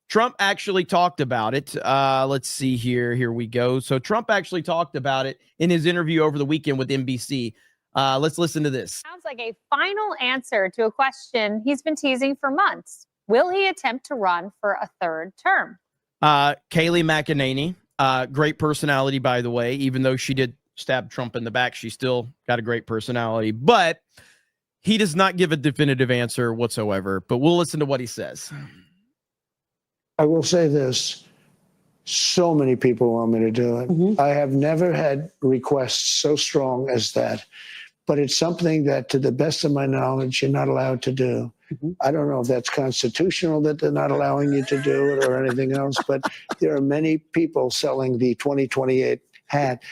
Trump actually talked about it. Let's see here. Here we go. So Trump actually talked about it in his interview over the weekend with NBC. Let's listen to this. Sounds like a final answer to a question he's been teasing for months. Will he attempt to run for a third term? Kayleigh McEnany, great personality, by the way. Even though she did stab Trump in the back, she still got a great personality. But he does not give a definitive answer whatsoever. But we'll listen to what he says. I will say this. So many people want me to do it. Mm-hmm. I have never had requests so strong as that. But it's something that, to the best of my knowledge, you're not allowed to do. Mm-hmm. I don't know if that's constitutional that they're not allowing you to do it or anything else, but there are many people selling the 2028 hat.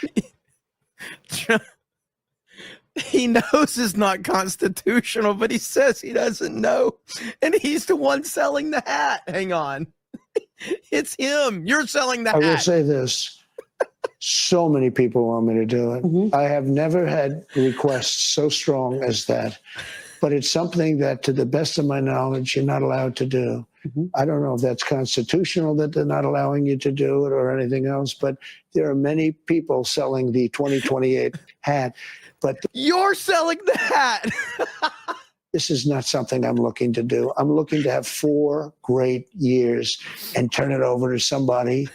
He knows it's not constitutional, but he says he doesn't know. And he's the one selling the hat. Hang on. It's him. You're selling the hat. I will say this. So many people want me to do it. Mm-hmm. I have never had requests so strong as that. But it's something that, to the best of my knowledge, you're not allowed to do. Mm-hmm. I don't know if that's constitutional that they're not allowing you to do it or anything else, but there are many people selling the 2028 hat. But you're selling the hat. This is not something I'm looking to do. I'm looking to have 4 great years and turn it over to somebody,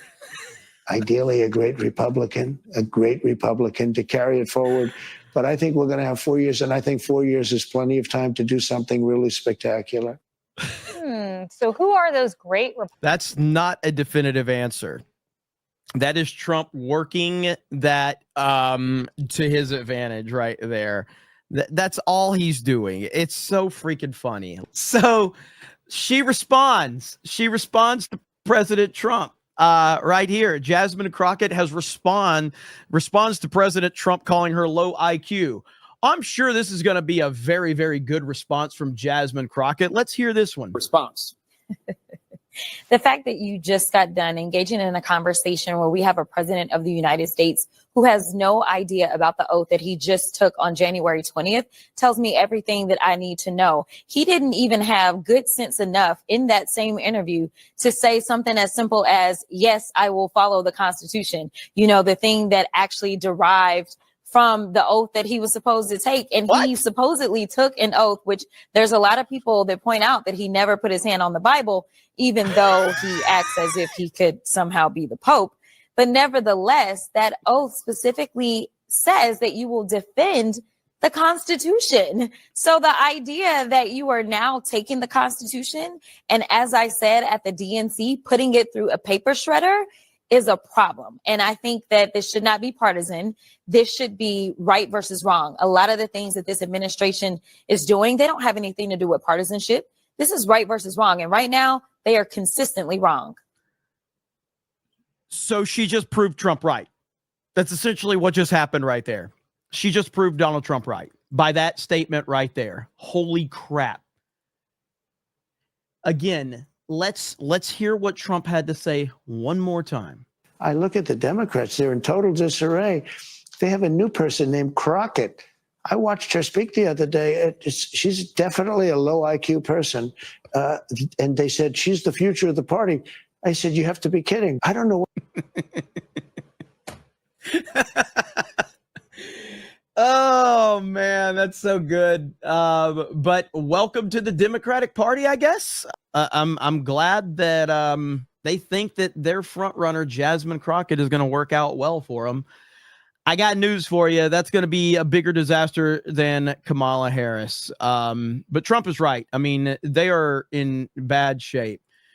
ideally a great Republican to carry it forward. But I think we're going to have 4 years, and I think 4 years is plenty of time to do something really spectacular. So who are those great? That's not a definitive answer. That is Trump working that to his advantage right there. That's all he's doing. It's so freaking funny. So she responds. She responds to President Trump. Right here, Jasmine Crockett responds to President Trump calling her low IQ. I'm sure this is going to be a very, very good response from Jasmine Crockett. Let's hear this one. Response. The fact that you just got done engaging in a conversation where we have a president of the United States who has no idea about the oath that he just took on January 20th tells me everything that I need to know. He didn't even have good sense enough in that same interview to say something as simple as, yes, I will follow the Constitution. You know, the thing that actually derived from the oath that he was supposed to take. And he supposedly took an oath, which there's a lot of people that point out that he never put his hand on the Bible, even though he acts as if he could somehow be the Pope. But nevertheless, that oath specifically says that you will defend the Constitution. So the idea that you are now taking the Constitution and, as I said at the DNC, putting it through a paper shredder is a problem. And I think that this should not be partisan. This should be right versus wrong. A lot of the things that this administration is doing, they don't have anything to do with partisanship. This is right versus wrong. And right now, they are consistently wrong. So she just proved Trump right. That's essentially what just happened right there. She just proved Donald Trump right by that statement right there. Holy crap. Again, let's hear what Trump had to say one more time. I look at the Democrats, they're in total disarray. They have a new person named Crockett. I watched her speak the other day. She's definitely a low IQ person. And they said, she's the future of the party. I said, you have to be kidding. I don't know. Oh, man, that's so good. But welcome to the Democratic Party, I guess. I'm glad that they think that their front runner, Jasmine Crockett, is going to work out well for them. I got news for you. That's going to be a bigger disaster than Kamala Harris. But Trump is right. I mean, they are in bad shape.